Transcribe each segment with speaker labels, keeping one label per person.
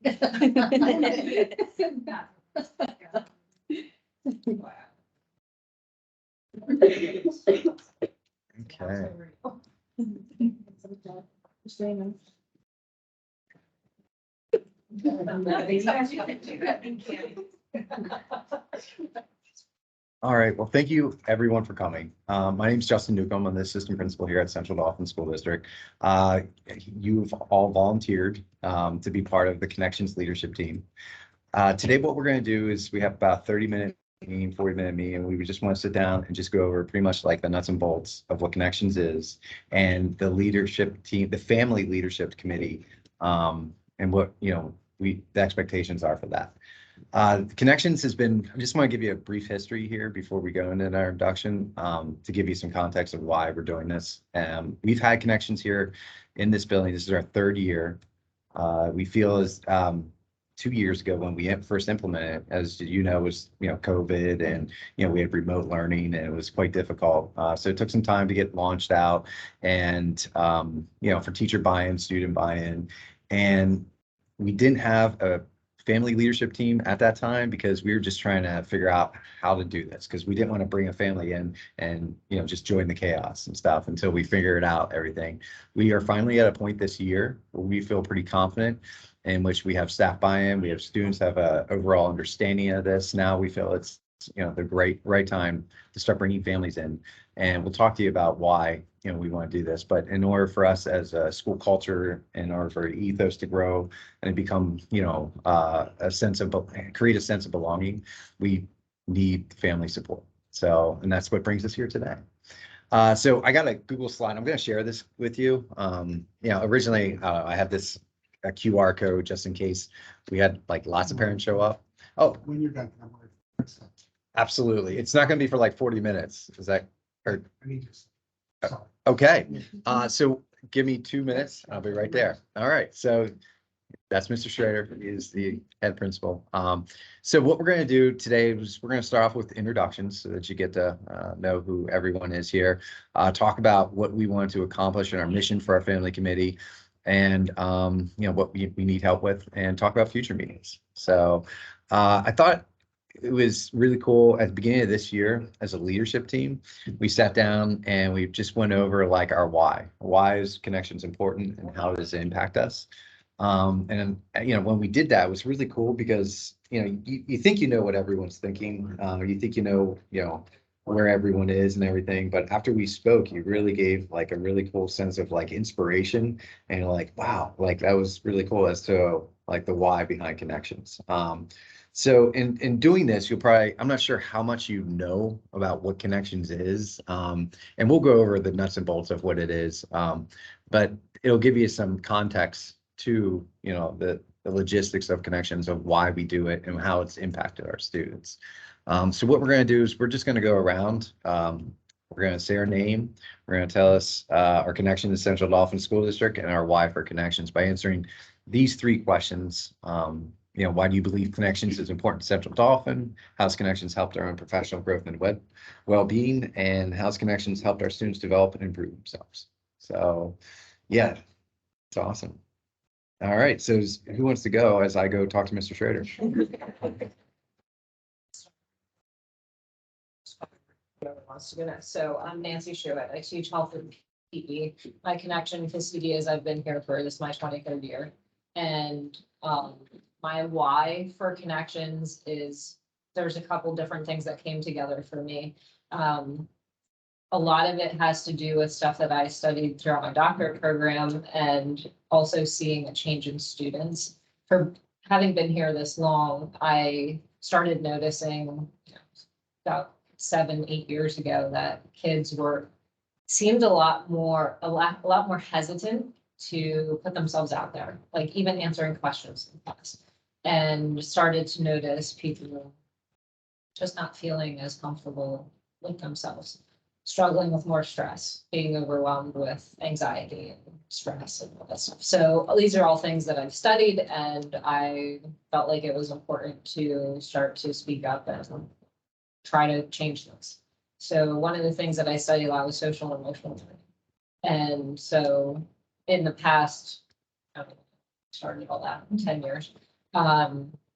Speaker 1: Okay. All right. Well, thank you everyone for coming. My name is Justin Newcomb. I'm the assistant principal here at Central Dauphin School District. You've all volunteered to be part of the Connections leadership team. Today, what we're going to do is we have about 30-minute meeting, 40-minute meeting, and we would just want to sit down and just go over pretty much like the nuts and bolts of what Connections is and the leadership team, the family leadership committee, and what, the expectations are for that. Connections has been, I just want to give you a brief history here before we go into our introduction, to give you some context of why we're doing this. We've had Connections here in this building. This is our third year. We feel as 2 years ago when we first implemented it, as you know, was COVID, and we had remote learning, and it was quite difficult. So it took some time to get launched out, and for teacher buy-in, student buy-in, and we didn't have a family leadership team at that time because we were just trying to figure out how to do this, because we didn't want to bring a family in and just join the chaos and stuff until we figured out everything. We are finally at a point this year where we feel pretty confident, in which we have staff buy-in, we have students have a overall understanding of this. Now we feel it's the right time to start bringing families in, and we'll talk to you about why we want to do this. But in order for us as a school culture, in order for ethos to grow and become create a sense of belonging, we need family support. So, and that's what brings us here today. So I got a Google slide. I'm going to share this with you. Originally I had this a QR code just in case we had like lots of parents show up. Oh,
Speaker 2: when you're done,
Speaker 1: absolutely. It's not going to be for like 40 minutes. Is that? Or,
Speaker 2: I need to.
Speaker 1: okay. So give me 2 minutes. I'll be right there. All right. So that's Mr. Schrader. He is the head principal. So what we're going to do today is we're going to start off with introductions so that you get to know who everyone is here. Talk about what we want to accomplish in our mission for our family committee, and what we need help with, and talk about future meetings. So I thought it was really cool at the beginning of this year as a leadership team, we sat down and we just went over like our why. Why is Connections important and how does it impact us? And when we did that, it was really cool because you think what everyone's thinking, you think where everyone is and everything, but after we spoke, you really gave like a really cool sense of like inspiration, and like, wow, like that was really cool as to like the why behind Connections. So in doing this, I'm not sure how much you know about what Connections is, and we'll go over the nuts and bolts of what it is, but it'll give you some context to the logistics of Connections, of why we do it and how it's impacted our students. So what we're going to do is we're just going to go around. We're going to say our name. We're going to tell us our connection to Central Dauphin School District and our why for Connections by answering these 3 questions. Why do you believe Connections is important to Central Dauphin? How's Connections helped our own professional growth and well-being? And how's Connections helped our students develop and improve themselves? So, yeah, it's awesome. All right, so who wants to go as I go talk to Mr. Schrader?
Speaker 3: So I'm Nancy Sherwood. I teach health and PE. My connection to CD is I've been here for this is my 23rd year. And my why for Connections is there's a couple different things that came together for me. A lot of it has to do with stuff that I studied throughout my doctorate program, and also seeing a change in students. For having been here this long, I started noticing about 7-8 years ago that kids seemed a lot more hesitant to put themselves out there, like even answering questions in class, and started to notice people just not feeling as comfortable with themselves, struggling with more stress, being overwhelmed with anxiety and stress and all that stuff. So these are all things that I've studied, and I felt like it was important to start to speak up and try to change things. So one of the things that I study a lot was social and emotional learning. And so in the past, I started all that in 10 years.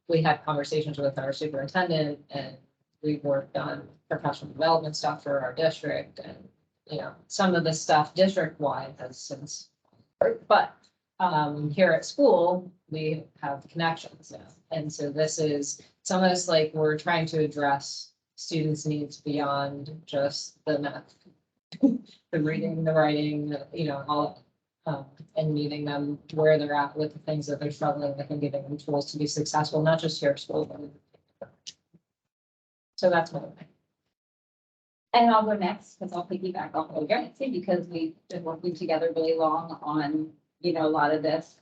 Speaker 3: We had conversations with our superintendent and we've worked on professional development stuff for our district and, you know, some of the stuff district-wide has since, but here at school, we have connections now. And so this is, it's almost like we're trying to address students' needs beyond just the math. The reading, the writing, you know, all, and meeting them where they're at with the things that they're struggling with and giving them tools to be successful, not just here at school, but. So that's one thing.
Speaker 2: And I'll go next, because I'll piggyback off of Nancy, because we've been working together really long on, you know, a lot of this.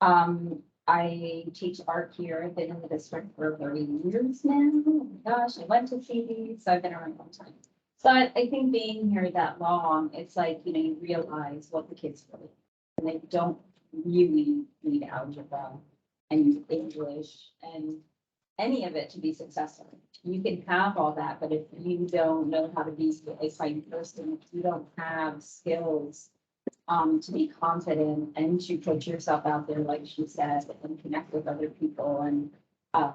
Speaker 2: I teach art here. I've been in the district for 30 years now. Oh my gosh, I went to CD, so I've been around a long time. So I think being here that long, it's like, you know, you realize what the kids really, and they don't really need algebra and English and any of it to be successful. You can have all that, but if you don't know how to be a fighting person, if you don't have skills to be confident and to put yourself out there, like she said, and connect with other people and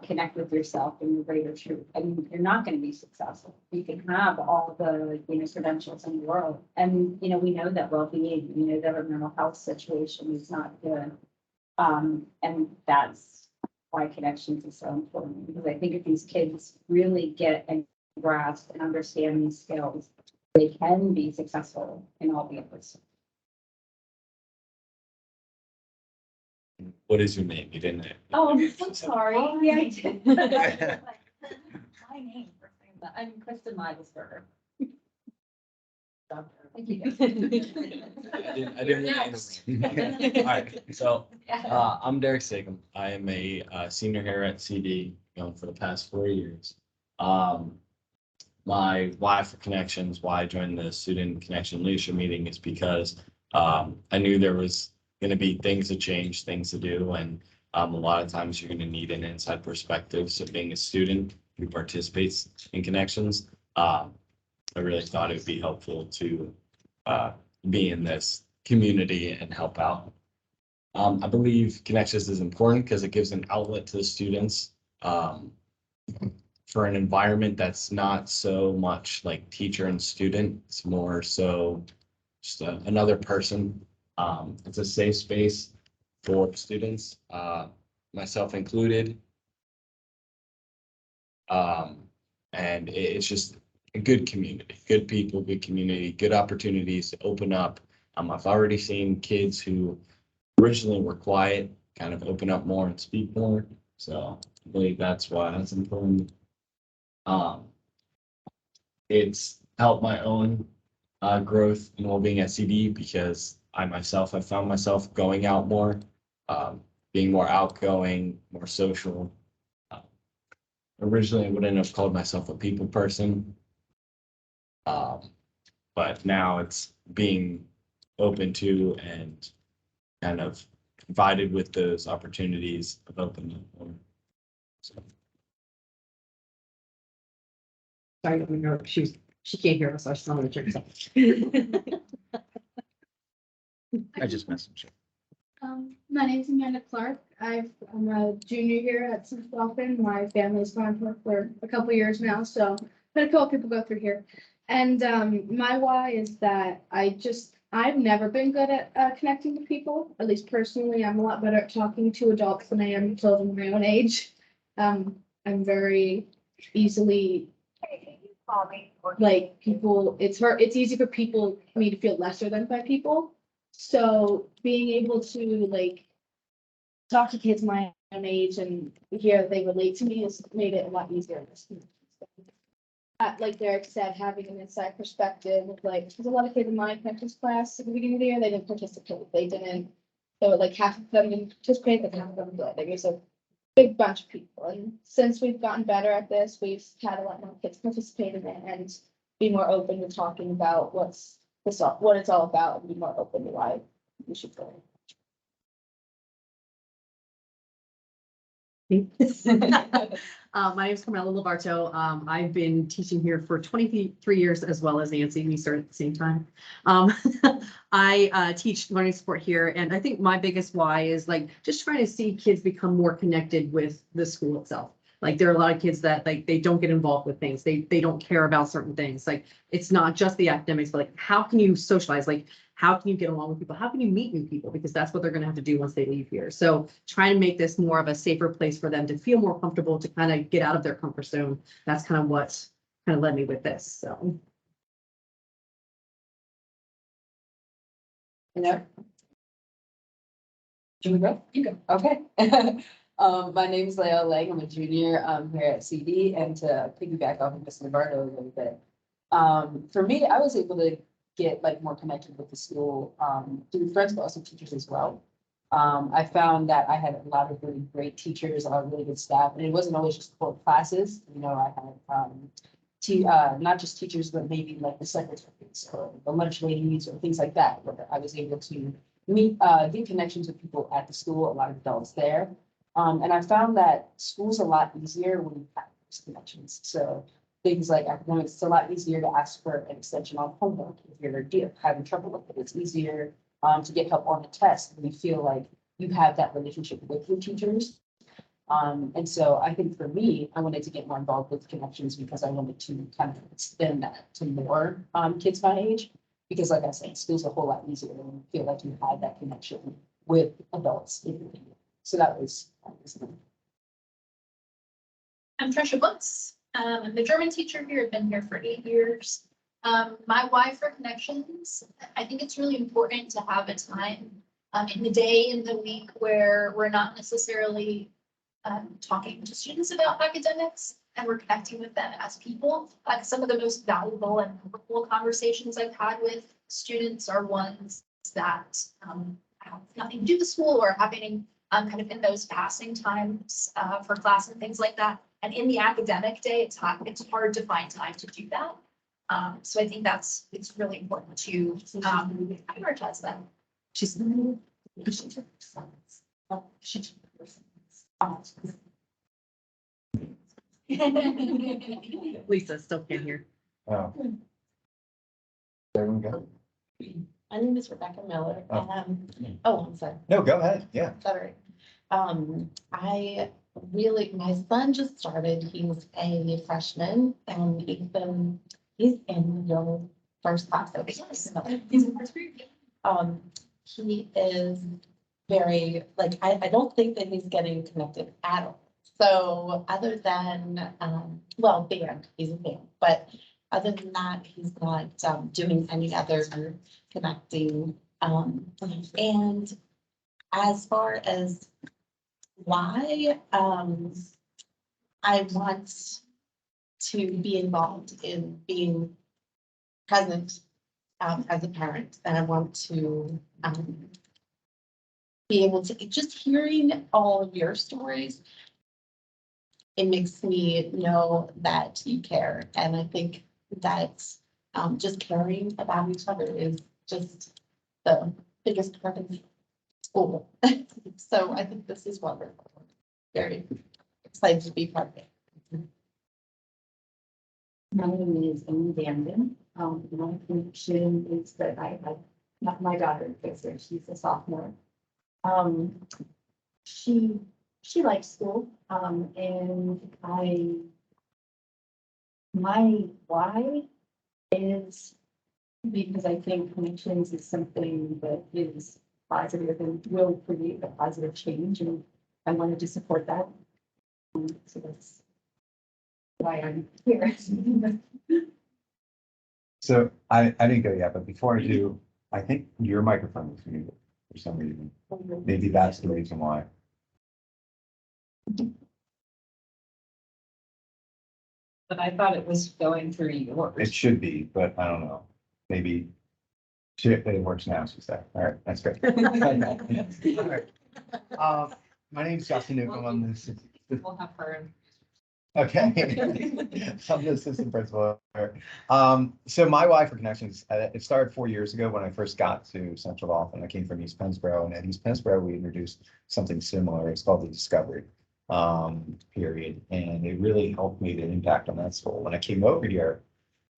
Speaker 2: connect with yourself and your greater truth. I mean, you're not going to be successful. You can have all the, you know, credentials in the world. And, you know, we know that well-being, we know that our mental health situation is not good. And that's why connections is so important, because I think if these kids really get and grasp and understand these skills, they can be successful in all the others.
Speaker 4: What is your name? You didn't.
Speaker 2: Oh, I'm so sorry. Yeah, I did. My name, I'm Kristen Livesberger. Thank you.
Speaker 4: I didn't. All right, so I'm Derek Sagum. I am a senior here at CD, you know, for the past 4 years. My why for Connections, why I joined the Student Connection Leadership Meeting is because I knew there was going to be things to change, things to do, and a lot of times you're going to need an inside perspective. So being a student who participates in Connections, I really thought it would be helpful to be in this community and help out. I believe Connections is important because it gives an outlet to the students for an environment that's not so much like teacher and student. It's more so just another person. It's a safe space for students, myself included. And it's just a good community, good people, good community, good opportunities to open up. I've already seen kids who originally were quiet kind of open up more and speak more. So I believe that's why that's important. It's helped my own growth and well-being at CD because I myself have found myself going out more, being more outgoing, more social. Originally, I wouldn't have called myself a people person, but now it's being open to and kind of provided with those opportunities of opening up. So.
Speaker 5: Sorry, I don't know. She can't hear us, so I just wanted to check something.
Speaker 1: I just messaged her.
Speaker 6: My name is Amanda Clark. I'm a junior here at St. Dolphin. My family's gone here for a couple years now, so had a couple people go through here. And my why is that I've never been good at connecting to people. At least personally, I'm a lot better at talking to adults than I am children my own age. I'm very easily like people. It's easy for me to feel lesser than by people. So being able to like talk to kids my own age and hear that they relate to me has made it a lot easier. Like Derek said, having an inside perspective of like, there's a lot of kids in my apprentice class at the beginning of the year, they didn't participate. So like half of them didn't participate, but half of them did. There was a big bunch of people. And since we've gotten better at this, we've had a lot more kids participate in it and be more open to talking about what it's all about and be more open to why we should go.
Speaker 5: My name is Carmela Lovato. I've been teaching here for 23 years as well as Nancy. We started at the same time. I teach learning support here, and I think my biggest why is like just trying to see kids become more connected with the school itself. Like there are a lot of kids that like they don't get involved with things. They don't care about certain things. Like it's not just the academics, but like how can you socialize? Like how can you get along with people? How can you meet new people? Because that's what they're going to have to do once they leave here. So trying to make this more of a safer place for them to feel more comfortable, to kind of get out of their comfort zone. That's kind of what kind of led me with this. So.
Speaker 7: Hello? Should we go? You go. Okay. My name is Leah Lang. I'm a junior here at CD, and to piggyback off of Ms. Navarro a little bit. For me, I was able to get like more connected with the school through friends, but also teachers as well. I found that I had a lot of really great teachers, a lot of really good staff, and it wasn't always just for classes. You know, I had not just teachers, but maybe like the secretaries or the lunch ladies or things like that, where I was able to meet, do connections with people at the school, a lot of adults there. And I found that school's a lot easier when you have those connections. So things like academics, it's a lot easier to ask for an extension on homework if you're having trouble with it. It's easier to get help on the test when you feel like you have that relationship with your teachers. And so I think for me, I wanted to get more involved with connections because I wanted to kind of extend that to more kids my age. Because like I said, school's a whole lot easier when you feel like you have that connection with adults. So that was.
Speaker 8: I'm Trisha Books. I'm the German teacher here. I've been here for 8 years. My why for connections, I think it's really important to have a time in the day, in the week, where we're not necessarily talking to students about academics and we're connecting with them as people. Like some of the most valuable and helpful conversations I've had with students are ones that have nothing to do with school or happening kind of in those passing times for class and things like that. And in the academic day, it's hard to find time to do that. So I think it's really important to prioritize that.
Speaker 5: Lisa still can't hear.
Speaker 1: Oh. There we go.
Speaker 9: My name is Rebecca Miller.
Speaker 1: Oh.
Speaker 9: I'm sorry.
Speaker 1: No, go ahead. Yeah.
Speaker 9: Sorry. My son just started. He's a freshman and he's in your first class.
Speaker 8: He's in first grade.
Speaker 9: He is very, like, I don't think that he's getting connected at all. So other than, band, he's a band, but other than that, he's not doing any other connecting. And as far as why, I want to be involved in being present as a parent, and I want to be able to, just hearing all of your stories, it makes me know that you care. And I think that just caring about each other is just the biggest part of school. So I think this is wonderful. Very excited to be part of it.
Speaker 2: My name is Amy Dandon. My connection is that I have not my daughter, Kaiser, she's a sophomore. She likes school, and my why is because I think connections is something that is positive and will create a positive change, and I wanted to support that. So that's why I'm here.
Speaker 1: So I didn't go yet, but before I do, I think your microphone is muted for some reason. Maybe that's the reason why.
Speaker 7: But I thought it was going through
Speaker 1: It
Speaker 7: yours.
Speaker 1: should be, but I don't know. Maybe it works now, she said. All right, that's great. All right. My name is Justin Newcomb. I'm the
Speaker 7: We'll have her.
Speaker 1: okay. I'm the assistant principal. So my why for connections, it started 4 years ago when I first got to Central Dauphin. I came from East Pennsboro, and at East Pennsboro, we introduced something similar. It's called the Discovery.
Speaker 10: period. And it really helped me to impact on that school. When I came over here,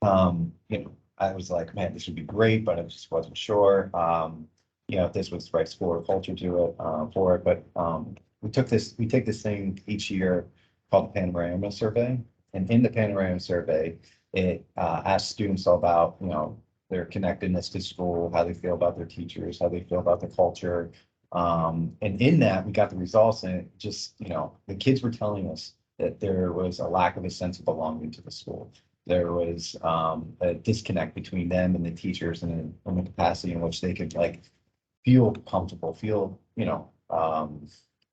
Speaker 10: I was like, man, this would be great, but I just wasn't sure, if this was the right school or culture to it, for it. But, we take this thing each year called the Panorama Survey. And in the Panorama Survey, it, asks students all about, their connectedness to school, how they feel about their teachers, how they feel about the culture. And in that, we got the results, and it just, the kids were telling us that there was a lack of a sense of belonging to the school. There was a disconnect between them and the teachers, and the capacity in which they could like feel comfortable, feel,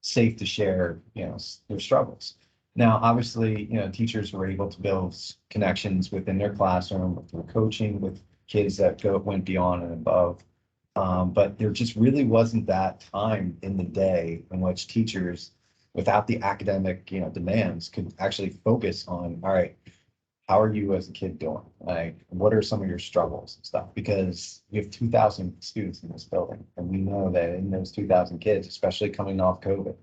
Speaker 10: safe to share, their struggles. Now, obviously, teachers were able to build connections within their classroom through coaching with kids that went beyond and above. But there just really wasn't that time in the day in which teachers, without the academic, demands, could actually focus on, all right, how are you as a kid doing? Like, what are some of your struggles and stuff? Because we have 2,000 students in this building, and we know that in those 2,000 kids, especially coming off COVID,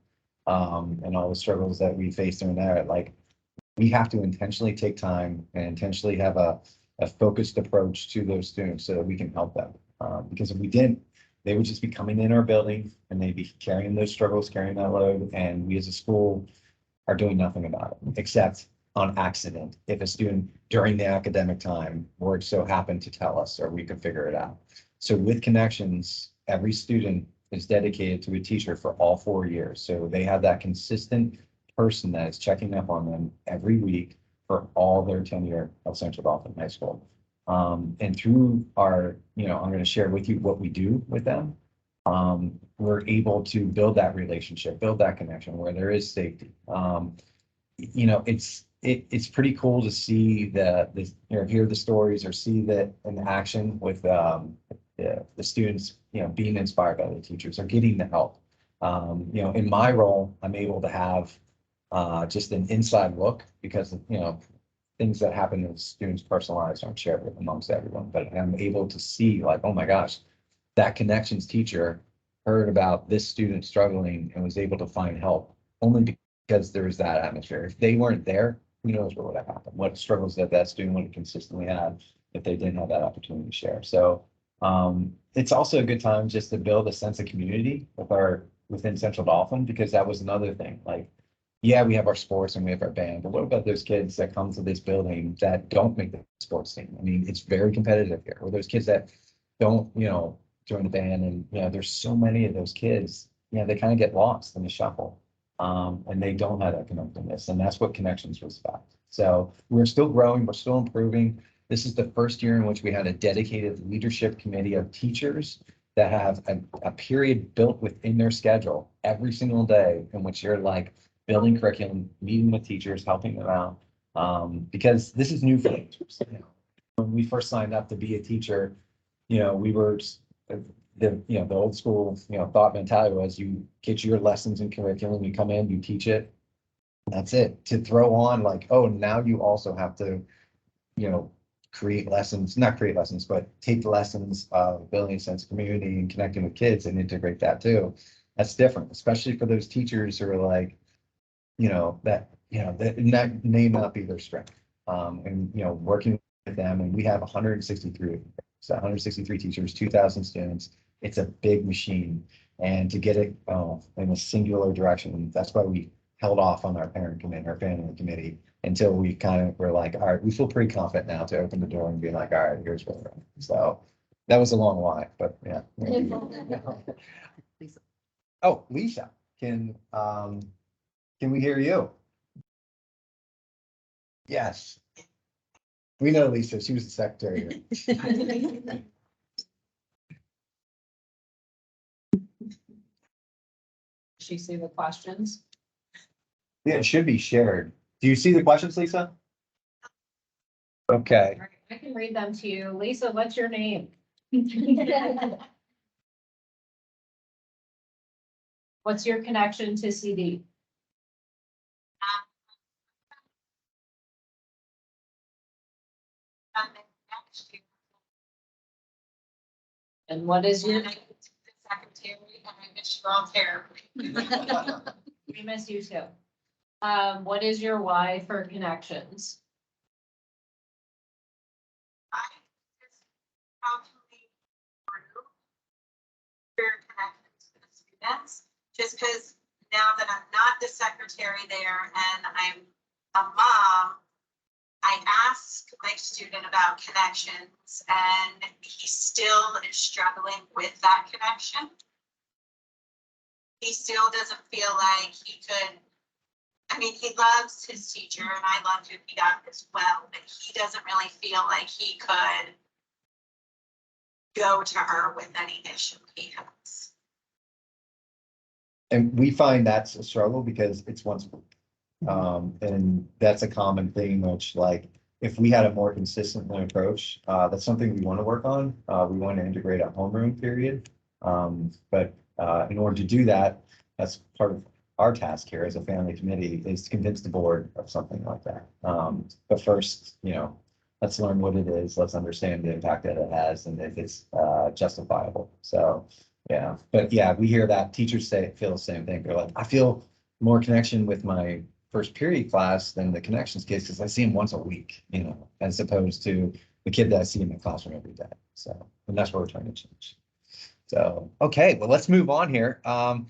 Speaker 10: and all the struggles that we faced during that, like, we have to intentionally take time and intentionally have a focused approach to those students so that we can help them. Because if we didn't, they would just be coming in our building and they'd be carrying those struggles, carrying that load, and we as a school are doing nothing about it, except on accident, if a student during the academic time were so happen to tell us, or we could figure it out. So with Connections, every student is dedicated to a teacher for all 4 years. So they have that consistent person that is checking up on them every week for all their tenure at Central Dauphin High School. And through our, I'm going to share with you what we do with them. We're able to build that relationship, build that connection where there is safety. It's pretty cool to see hear the stories or see that in action with the students, being inspired by the teachers or getting the help. In my role, I'm able to have just an inside look because, things that happen in students' personal lives aren't shared amongst everyone, but I'm able to see like, oh my gosh, that Connections teacher heard about this student struggling and was able to find help only because there was that atmosphere. If they weren't there, who knows what would have happened, what struggles that student would have consistently had if they didn't have that opportunity to share. So it's also a good time just to build a sense of community within Central Dauphin, because that was another thing. Like, yeah, we have our sports and we have our band, but what about those kids that come to this building that don't make the sports team? I mean, it's very competitive here. Or those kids that don't, join the band, and there's so many of those kids, they kind of get lost in the shuffle. And they don't have that connectedness, and that's what Connections was about. So we're still growing, we're still improving. This is the first year in which we had a dedicated leadership committee of teachers that have a period built within their schedule every single day in which you're like building curriculum, meeting with teachers, helping them out. Because this is new for teachers. When we first signed up to be a teacher, we were the old school, thought mentality was you get your lessons and curriculum, you come in, you teach it. That's it. To throw on like, oh, now you also have to, create lessons, not create lessons, but take lessons of building a sense of community and connecting with kids and integrate that too. That's different, especially for those teachers who are like, that may not be their strength. And, working with them, and we have 163, so 163 teachers, 2,000 students. It's a big machine, and to get it in a singular direction, that's why we held off on our parent committee, our family committee, until we kind of were like, all right, we feel pretty confident now to open the door and be like, all right, here's what we're doing. So that was a long why, but yeah.
Speaker 5: Lisa.
Speaker 10: Oh, Lisa, can we hear you? Yes. We know Lisa, she was the secretary here.
Speaker 3: She see the questions?
Speaker 10: Yeah, it should be shared. Do you see the questions, Lisa? Okay.
Speaker 3: All right, I can read them to you. Lisa, what's your name? What's your connection to CD? And what is your?
Speaker 9: Secretary, and I miss you all terribly.
Speaker 3: We miss you too. What is your why for connections?
Speaker 9: Probably improve your connections to the students, just because now that I'm not the secretary there and I'm a mom, I ask my student about connections and he still is struggling with that connection. He still doesn't feel like he could, I mean, he loves his teacher and I love who he got as well, but he doesn't really feel like he could go to her with any issue he has.
Speaker 10: And we find that's a struggle because it's once a week. And that's a common thing, which like, if we had a more consistent approach, that's something we want to work on. We want to integrate a homeroom period. But in order to do that, that's part of our task here as a family committee is to convince the board of something like that. But first, let's learn what it is. Let's understand the impact that it has and if it's justifiable. So, yeah, but yeah, we hear that teachers feel the same thing. They're like, I feel more connection with my first period class than the connections kids because I see them once a week, as opposed to the kid that I see in the classroom every day. So, and that's what we're trying to change. So, okay, well, let's move on here. All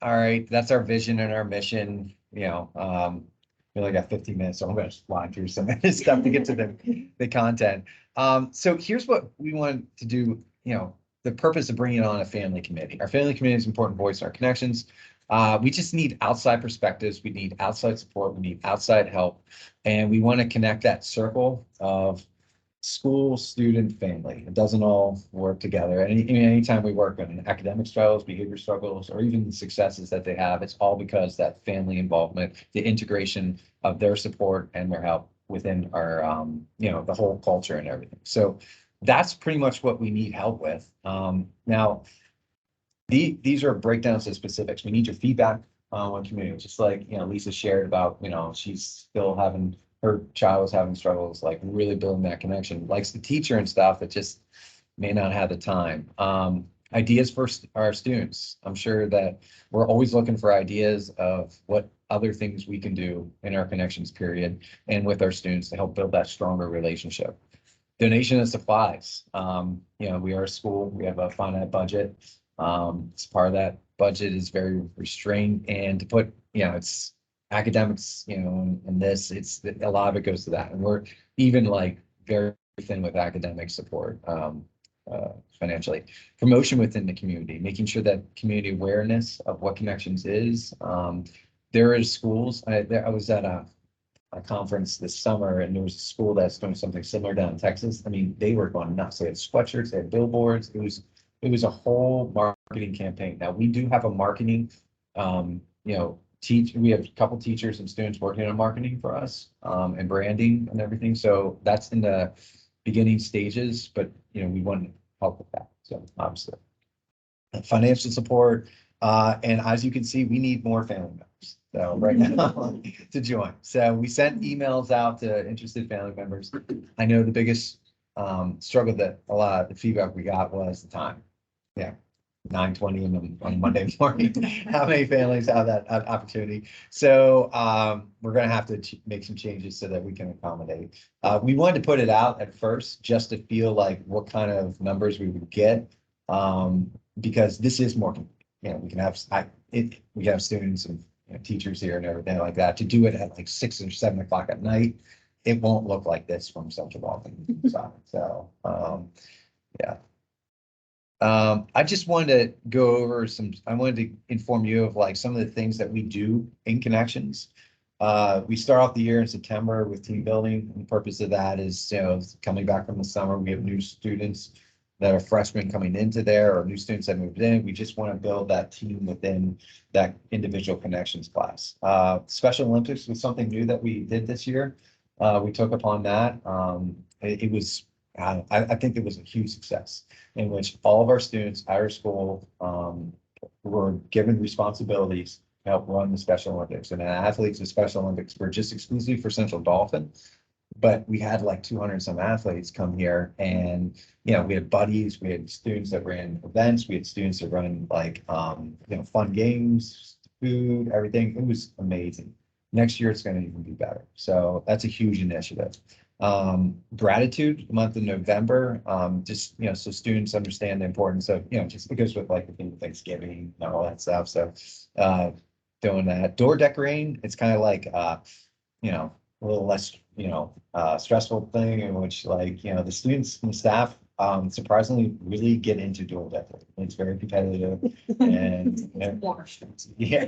Speaker 10: right, that's our vision and our mission. We only got 15 minutes, so I'm going to fly through some of this stuff to get to the content. So here's what we want to do, the purpose of bringing on a family committee. Our family committee is an important voice in our connections. We just need outside perspectives. We need outside support. We need outside help. And we want to connect that circle of school, student, family. It doesn't all work together. Anytime we work on academic struggles, behavior struggles, or even the successes that they have, it's all because that family involvement, the integration of their support and their help within our, the whole culture and everything. So that's pretty much what we need help with. Now, these are breakdowns of specifics. We need your feedback on community, just like, Lisa shared about, she's still having, her child was having struggles, like really building that connection, likes the teacher and stuff, but just may not have the time. Ideas for our students. I'm sure that we're always looking for ideas of what other things we can do in our connections period and with our students to help build that stronger relationship. Donation of supplies. We are a school, we have a finite budget. As part of that budget is very restrained, and to put, it's academics, and this, it's a lot of it goes to that. And we're even like very thin with academic support, financially. Promotion within the community, making sure that community awareness of what Connections is. There is schools, I was at a conference this summer and there was a school that's doing something similar down in Texas. I mean, they were going nuts. They had sweatshirts, they had billboards. It was a whole marketing campaign. Now we do have a marketing, we have a couple teachers and students working on marketing for us, and branding and everything. So that's in the beginning stages, but we want to help with that. So obviously financial support, and as you can see, we need more family members. So right now to join. So we sent emails out to interested family members. I know the biggest struggle that a lot of the feedback we got was the time. Yeah, 9:20 on Monday morning. How many families have that opportunity? So we're going to have to make some changes so that we can accommodate. We wanted to put it out at first just to feel like what kind of numbers we would get, because this is more. We can have we have students and teachers here and everything like that. To do it at like 6 or 7 o'clock at night, it won't look like this from Central Boston side. So yeah. I just wanted to go over I wanted to inform you of like some of the things that we do in Connections. We start off the year in September with team building, and the purpose of that is, coming back from the summer, we have new students that are freshmen coming into there, or new students that moved in. We just want to build that team within that individual Connections class. Special Olympics was something new that we did this year. We took upon that. It was, I think it was a huge success, in which all of our students at our school were given responsibilities to help run the Special Olympics. And the athletes of Special Olympics were just exclusively for Central Dauphin. But we had like 200 some athletes come here, and we had buddies, we had students that ran events, we had students that run like fun games, food, everything. It was amazing. Next year, it's gonna even be better. So that's a huge initiative. Gratitude month in November, just, so students understand the importance of, just because with like the thing with Thanksgiving and all that stuff. So, doing that. Door decorating, it's kind of like, a little less, stressful thing in which like, the students and staff, surprisingly really get into door decorating. It's very competitive and, yeah.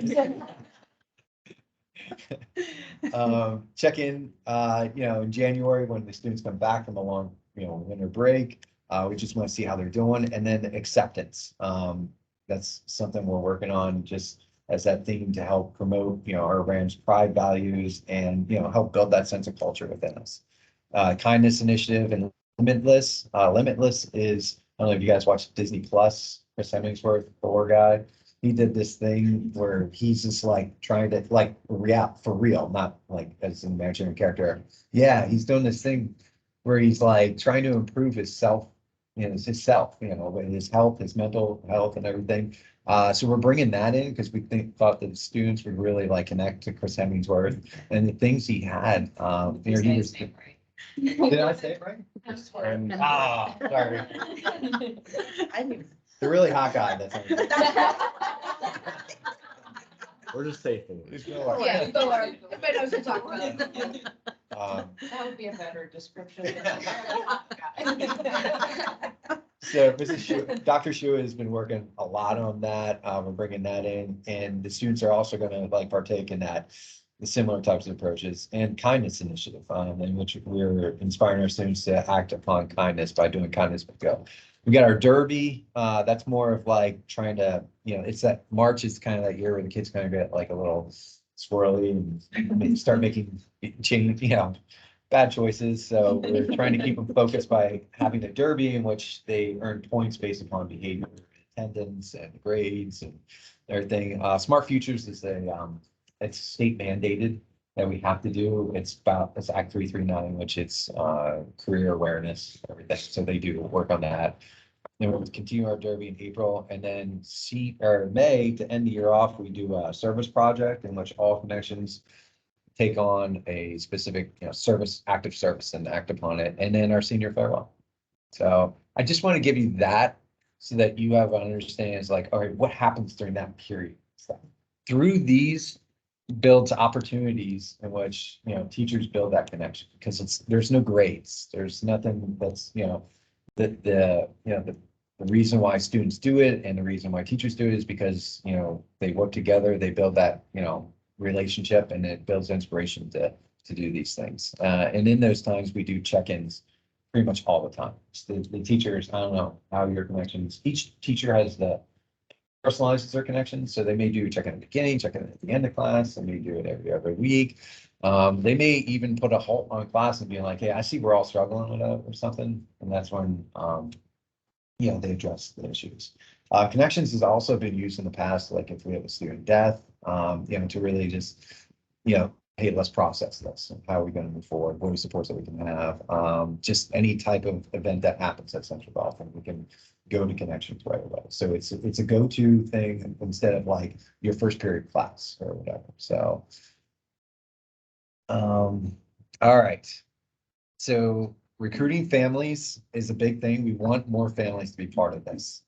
Speaker 10: Check in, in January when the students come back from a long, winter break. We just want to see how they're doing, and then acceptance. That's something we're working on just as that thing to help promote, our brand's pride values and, help build that sense of culture within us. Kindness initiative and Limitless. Limitless is, I don't know if you guys watch Disney Plus, Chris Hemsworth, Thor guy. He did this thing where he's just like trying to like for real, not like as an imaginary character. Yeah, he's doing this thing where he's like trying to improve his self, his self, with his health, his mental health and everything. So we're bringing that in because we thought that the students would really like connect to Chris Hemsworth and the things he had. He was. Did I say it right? Sorry. The really hot guy. That's.
Speaker 4: We're just safe.
Speaker 6: Yeah, everybody knows what we're talking about.
Speaker 7: That would be a better description.
Speaker 10: So Dr. Shua has been working a lot on that. We're bringing that in, and the students are also going to like partake in that, the similar types of approaches, and kindness initiative, in which we're inspiring our students to act upon kindness by doing kindness but go. We got our derby. That's more of like trying to, it's that March is kind of that year where the kids kind of get like a little swirly and start making change, bad choices. So we're trying to keep them focused by having a derby in which they earn points based upon behavior, attendance, and grades and everything. Smart Futures is it's state mandated that we have to do. It's Act 339, which it's career awareness, everything. So they do work on that. Then we'll continue our derby in April, and then May to end the year off, we do a service project in which all connections take on a specific, active service and act upon it, and then our senior farewell. So I just want to give you that so that you have an understanding. It's like, all right, what happens during that period? So through these builds opportunities in which, teachers build that connection, because there's no grades. There's nothing that's, the reason why students do it and the reason why teachers do it is because, they work together, they build that, relationship, and it builds inspiration to do these things. And in those times, we do check-ins pretty much all the time. The teachers, I don't know how your connections, each teacher has personalizes their connections. So they may do check-in at the beginning, check-in at the end of class, and they do it every other week. They may even put a halt on class and be like, hey, I see we're all struggling with it or something. And that's when, they address the issues. Connections has also been used in the past, like if we have a student death, to really just, hey, let's process this. How are we going to move forward? What are the supports that we can have? Just any type of event that happens at Central Dauphin, we can go to Connections right away. So it's a go-to thing instead of like your first period class or whatever. So, all right. So recruiting families is a big thing. We want more families to be part of this.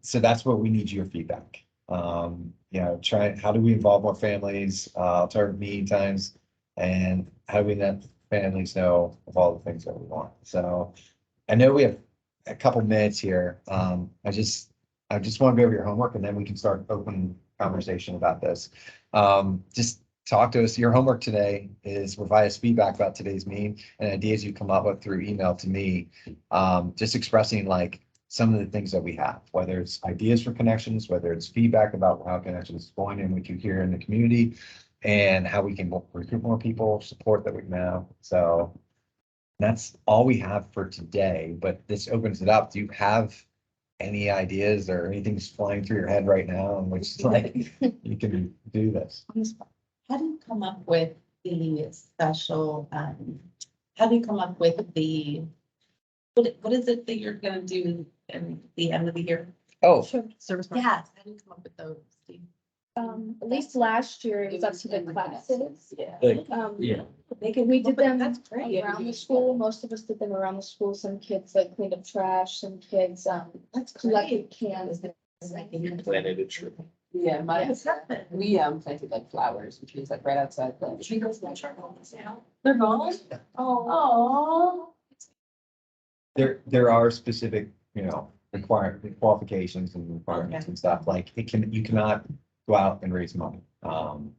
Speaker 10: So that's what we need your feedback. How do we involve more families, alternative meeting times, and how do we let families know of all the things that we want? So I know we have a couple minutes here. I just want to go over your homework, and then we can start open conversation about this. Just talk to us. Your homework today is provide us feedback about today's meeting and ideas you come up with through email to me. Just expressing like some of the things that we have, whether it's ideas for Connections, whether it's feedback about how Connections is going and what you hear in the community, and how we can recruit more people, support that we can have. So that's all we have for today, but this opens it up. Do you have any ideas or anything's flying through your head right now in which like you can do this?
Speaker 9: How do you come up with the special, how do you come up with what is it that you're gonna do in the end of the year?
Speaker 10: Oh,
Speaker 5: Service.
Speaker 9: Yes, how do you come up with those, Steve?
Speaker 6: At least last year, it was up to the classes.
Speaker 7: Yeah.
Speaker 10: Yeah.
Speaker 6: We did them
Speaker 7: That's great.
Speaker 6: around the school. Most of us did them around the school. Some kids like cleaned up trash, some kids,
Speaker 7: That's
Speaker 6: collected cans.
Speaker 10: Planted a tree.
Speaker 7: Yeah, my,
Speaker 6: Yes.
Speaker 7: we planted like flowers, which is like right outside the.
Speaker 3: They're gone? Oh.
Speaker 10: There are specific, qualifications and requirements and stuff, like you cannot go out and raise money.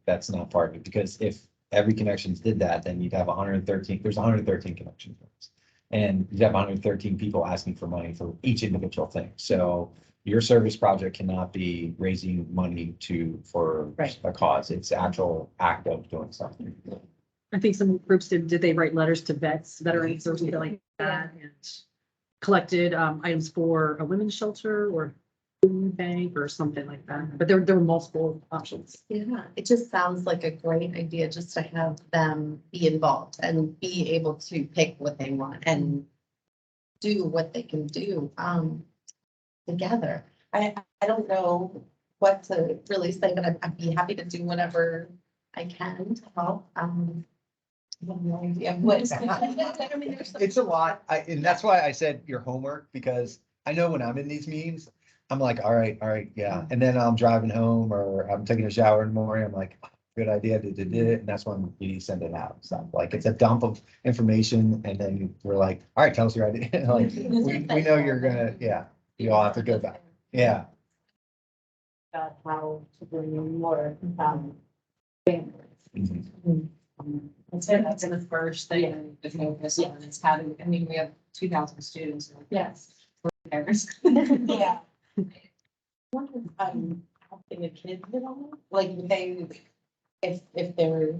Speaker 10: That's not part of it, because if every connections did that, then you'd have 113, there's 113 connections. And you'd have 113 people asking for money for each individual thing. So your service project cannot be raising money for
Speaker 5: Right.
Speaker 10: a cause. It's actual act of doing something.
Speaker 5: I think some groups did they write letters to veterans or something like that, and collected items for a women's shelter or food bank or something like that. But there were multiple options.
Speaker 9: Yeah, it just sounds like a great idea just to have them be involved and be able to pick what they want and do what they can do together. I don't know what to really say, but I'd be happy to do whatever I can to help. I have no idea what.
Speaker 10: It's a lot, and that's why I said your homework, because I know when I'm in these meetings, I'm like, all right, yeah. And then I'm driving home or I'm taking a shower in the morning, I'm like, good idea, did it, and that's when you send it out. So like, it's a dump of information, and then we're like, all right, tell us your idea. Like, we know you're gonna, yeah, you all have to go back. Yeah.
Speaker 9: About how to bring in more families.
Speaker 10: Mhm.
Speaker 3: That's the first thing to focus on, is having, I mean, we have 2,000 students.
Speaker 9: Yes.
Speaker 3: Parents.
Speaker 9: Yeah. Wonder if I'm helping a kid at all, like they, if they're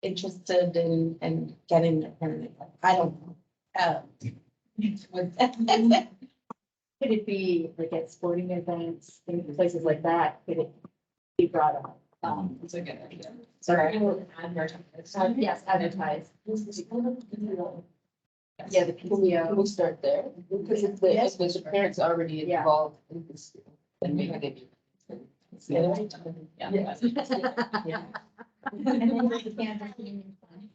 Speaker 9: interested in getting their parent, I don't know.
Speaker 11: Could it be like at sporting events, in places like that, could it be brought up?
Speaker 3: It's a good idea.
Speaker 11: Sorry.
Speaker 3: Yes,
Speaker 11: Advertise. Yeah, the
Speaker 7: Can we
Speaker 11: PTO.
Speaker 7: start there? Because if the parents already
Speaker 11: Yeah.
Speaker 7: involved in this, then maybe they be.
Speaker 3: Yeah.
Speaker 11: Yeah.
Speaker 2: And then the Kansas Union Fund.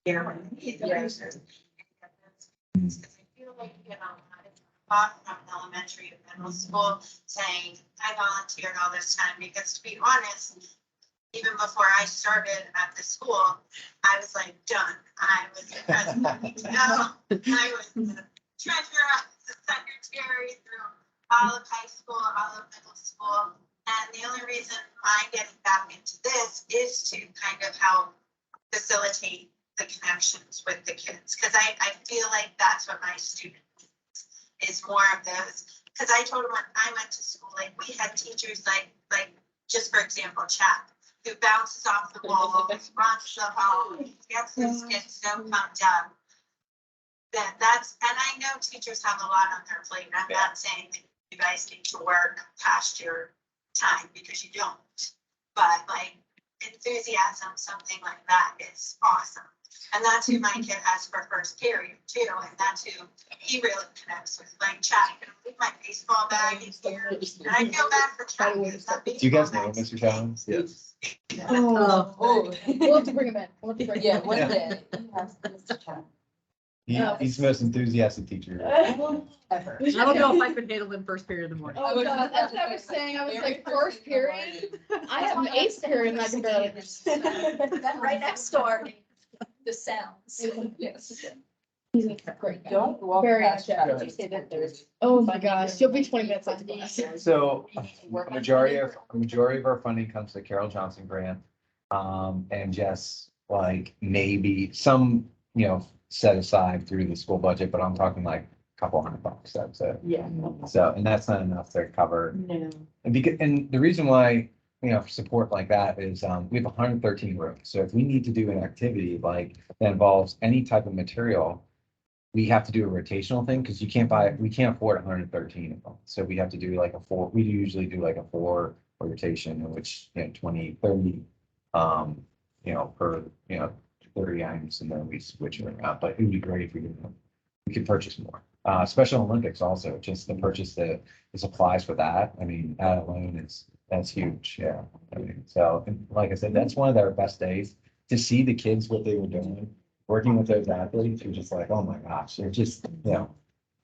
Speaker 12: Because I feel like, bought from elementary to middle school saying, I volunteered all this time, because to be honest, even before I started at the school, I was like, done. I was the president of PTO. I was the treasurer, I was the secretary through all of high school, all of middle school. And the only reason I'm getting back into this is to kind of help facilitate the connections with the kids. Because I feel like that's what my student needs, is more of those. Because I told them when I went to school, like we had teachers like just for example, Chap, who bounces off the wall, runs the hall, gets his kids so pumped up. That's, and I know teachers have a lot on their plate. I'm not saying that you guys need to work past your time, because you don't. But like enthusiasm, something like that is awesome. And that's who my kid has for first period too. And that's who he really connects with. Like Chad, I can leave my baseball bag in here. And I feel bad for Chad.
Speaker 10: Do you guys know Mr. Challenge? Yes.
Speaker 6: Oh, we'll have to bring him in. We'll have to bring him
Speaker 7: Yeah,
Speaker 6: in.
Speaker 7: one
Speaker 10: Yeah.
Speaker 7: day. Yes, Mr. Chan.
Speaker 10: He's the most enthusiastic teacher.
Speaker 7: Ever.
Speaker 5: I don't know if I could handle them first period in the morning.
Speaker 6: Oh, God, that's what I was saying. I was like, first period, I have an eighth period and I can barely.
Speaker 11: Right next door. The sounds.
Speaker 7: Yes.
Speaker 6: He's great.
Speaker 7: Don't walk
Speaker 6: Very
Speaker 7: past.
Speaker 6: energetic.
Speaker 7: Chad. Say that there's.
Speaker 6: Oh my gosh, you'll be 20 minutes late to class.
Speaker 10: So a majority of our funding comes to Carol Johnson grant. And just like maybe some, set aside through the school budget, but I'm talking like a couple $100. That's it.
Speaker 11: Yeah.
Speaker 10: So, and that's not enough to cover.
Speaker 11: No.
Speaker 10: And the reason why, for support like that is, we have 113 rooms. So if we need to do an activity like that involves any type of material, we have to do a rotational thing, because we can't afford 113 of them. So we have to do like we usually do like a 4 rotation, in which, 20, 30, per, 30 items, and then we switch it around. But it would be great if we could purchase more. Special Olympics also, just the purchase that applies for that. I mean, that alone that's huge. Yeah. I mean, so and like I said, that's one of their best days to see the kids, what they were doing, working with those athletes. You're just like, oh my gosh, they're just,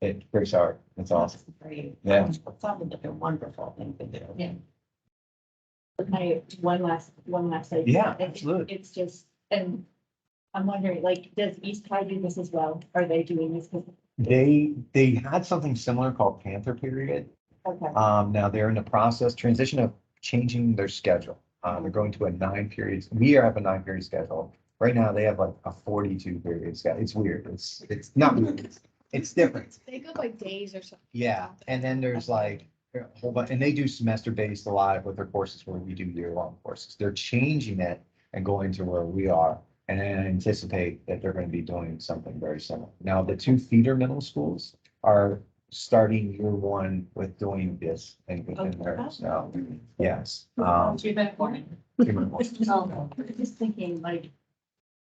Speaker 10: it breaks our heart. It's awesome.
Speaker 11: Great.
Speaker 10: Yeah.
Speaker 11: It sounded like a wonderful thing to do.
Speaker 5: Yeah.
Speaker 11: One last idea.
Speaker 10: Yeah,
Speaker 11: It-
Speaker 10: absolutely.
Speaker 11: It's just, and I'm wondering, like, does East High do this as well? Are they doing this?
Speaker 10: They had something similar called Panther Period.
Speaker 11: Okay.
Speaker 10: Now they're in the transition of changing their schedule. They're going to a 9 periods. We have a 9 period schedule. Right now they have like a 42 period schedule. It's weird. It's not weird. It's different.
Speaker 6: They go by days or something.
Speaker 10: Yeah, and then there's like a whole bunch, and they do semester based a lot with their courses where we do year-long courses. They're changing it and going to where we are. And I anticipate that they're going to be doing something very similar. Now, the 2 feeder middle schools are starting year 1 with doing this and within there. So, yes.
Speaker 3: Too bad for me.
Speaker 11: I'm just thinking, like,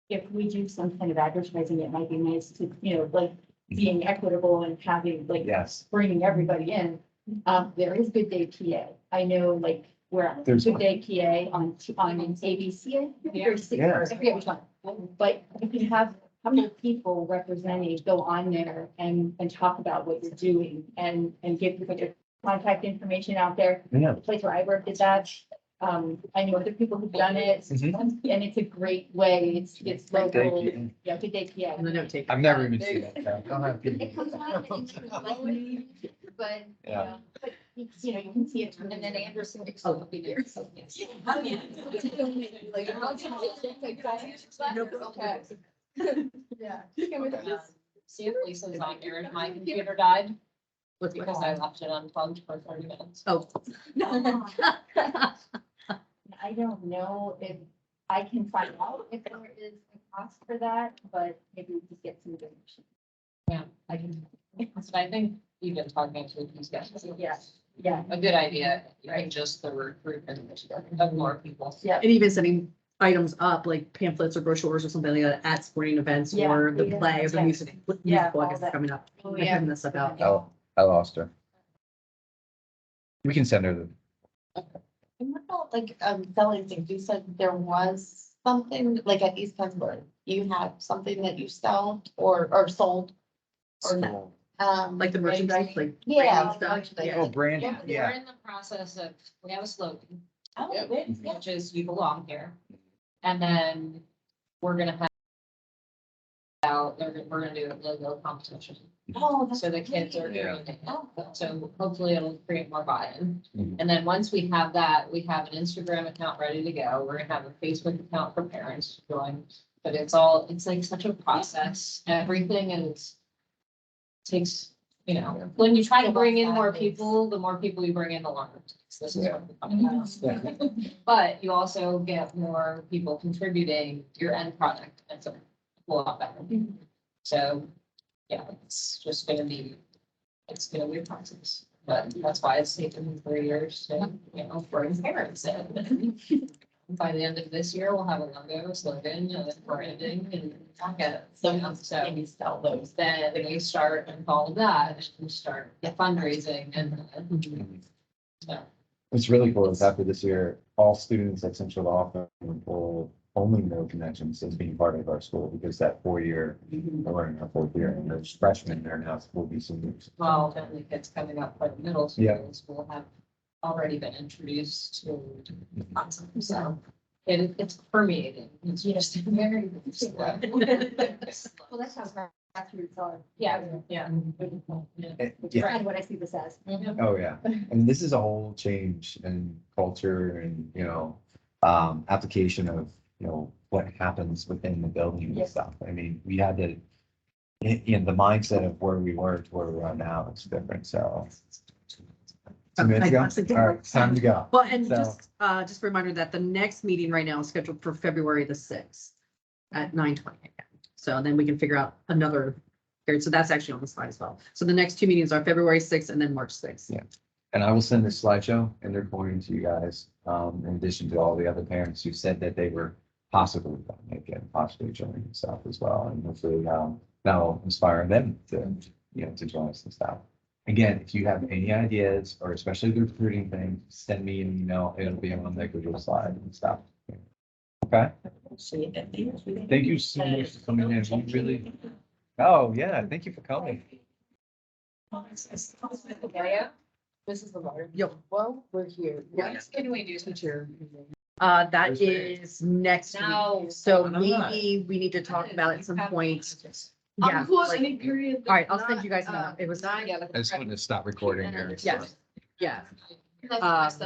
Speaker 11: if we do some kind of advertising, it might be nice to, like, being equitable and having, like,
Speaker 10: Yes.
Speaker 11: bringing everybody in. There is Good Day PA. I know, like, where
Speaker 10: There's
Speaker 11: Good
Speaker 10: one.
Speaker 11: Day PA on ABC.
Speaker 10: Yeah.
Speaker 11: I forget which one. But you can have a couple of people representing, go on there and talk about what you're doing and give people your contact information out there.
Speaker 10: Yeah.
Speaker 11: The place where I work is that. I know other people who've done it,
Speaker 10: Mhm.
Speaker 11: and it's a great way. It's
Speaker 10: Thank
Speaker 11: local.
Speaker 10: you.
Speaker 11: Yeah, Good Day PA.
Speaker 5: And the note taker.
Speaker 10: I've never even seen it. I don't have
Speaker 11: It comes on and it's like me, but,
Speaker 10: Yeah.
Speaker 11: but, you can see it.
Speaker 2: And then Anderson.
Speaker 11: Oh, will be there.
Speaker 6: Yeah.
Speaker 3: See if Lisa's on here. My computer died
Speaker 5: What's
Speaker 3: because I left it unplugged for 30 minutes.
Speaker 5: Oh.
Speaker 11: I don't know if I can find out if there is a cost for that, but maybe we just get some information.
Speaker 3: Yeah, I can. So I think even talking to these guys.
Speaker 11: Yeah, yeah,
Speaker 3: A good idea, right? Just the recruitment of more people.
Speaker 11: yeah.
Speaker 5: And even sending items up like pamphlets or brochures or something like that at sporting events
Speaker 11: Yeah,
Speaker 5: or the
Speaker 11: yeah,
Speaker 5: play or the
Speaker 11: yeah.
Speaker 5: music.
Speaker 11: Yeah,
Speaker 5: Musical, I
Speaker 11: all
Speaker 5: guess, is
Speaker 11: that.
Speaker 5: coming up.
Speaker 11: Oh,
Speaker 5: Like
Speaker 11: yeah.
Speaker 5: having this stuff out.
Speaker 10: Oh, I lost her. We can send her the.
Speaker 9: And what about like, selling things? You said there was something like at East Pennsylvania, you have something that you sell or sold? Or not?
Speaker 5: Like the merchandise, like.
Speaker 9: Yeah.
Speaker 5: branding stuff.
Speaker 9: merchandise.
Speaker 10: Oh, brand,
Speaker 3: Yeah, we're
Speaker 10: yeah.
Speaker 3: in the process of, we have a slogan,
Speaker 9: Oh, good. Yeah.
Speaker 3: which is you belong here. And then we're gonna have we're gonna do a logo competition.
Speaker 9: Oh, that's
Speaker 3: So the kids are
Speaker 9: great.
Speaker 3: doing it.
Speaker 9: Oh.
Speaker 3: So hopefully it'll create more buy-in.
Speaker 10: Mhm.
Speaker 3: And then once we have that, we have an Instagram account ready to go. We're gonna have a Facebook account for parents to join. But it's like such a process. Everything takes, when you try to bring in more people, the more people you bring in, the longer it takes. This is what we're talking about. But you also get more people contributing your end product. It's a lot better. So, yeah, it's gonna be a process. But that's why it's taken me 3 years to, bring parents in. By the end of this year, we'll have a logo, slogan, branding and pocket.
Speaker 9: So
Speaker 3: So
Speaker 9: maybe sell those.
Speaker 3: then we start and follow that and start the fundraising and. So,
Speaker 10: What's really cool is after this year, all students at Central Often will only know Connections as being part of our school because that 4 year, we're in our 4th year and those freshmen there now will be seniors.
Speaker 3: well, then the kids coming up for the middle
Speaker 10: Yeah.
Speaker 3: schools will have already been introduced to concepts, so it's permeating. It's just very slow.
Speaker 11: Well, that's how grassroots are.
Speaker 3: Yeah, yeah.
Speaker 10: Yeah,
Speaker 11: Kind of what I see this as.
Speaker 10: oh, yeah. And this is a whole change in culture and, application of, what happens within the building and
Speaker 11: Yes.
Speaker 10: stuff. I mean, we had to, the mindset of where we were to where we are now, it's different, so. 2 minutes ago? All right, it's time to go.
Speaker 5: Well, and
Speaker 10: So-
Speaker 5: just a reminder that the next meeting right now is scheduled for February the 6th at 9:20 a.m. So then we can figure out another period. So that's actually on the slide as well. So the next 2 meetings are February 6th and then March 6th.
Speaker 10: Yeah. And I will send this slideshow and they're going to you guys, in addition to all the other parents who said that they were possibly going to make it, possibly joining and stuff as well. And hopefully, that'll inspire them to to join us and stuff. Again, if you have any ideas, or especially the recruiting thing, send me an email. It'll be on the Google slide and stuff. Okay, thank you so much for coming in. We really, oh, yeah, thank you for coming.
Speaker 7: Mrs. Lamar.
Speaker 5: Yep.
Speaker 7: Well, we're here.
Speaker 3: What can we do?
Speaker 7: Teacher.
Speaker 5: That
Speaker 10: Thursday.
Speaker 5: is next
Speaker 3: No.
Speaker 5: week, so maybe we need to talk about it at some point. Yeah,
Speaker 6: Cool,
Speaker 5: like-
Speaker 6: any period.
Speaker 5: all right, I'll
Speaker 6: that's
Speaker 5: send you guys a
Speaker 6: not,
Speaker 5: note. It was,
Speaker 10: I just wanted to stop recording here.
Speaker 5: yes, yeah.
Speaker 3: That's
Speaker 5: Um,
Speaker 3: the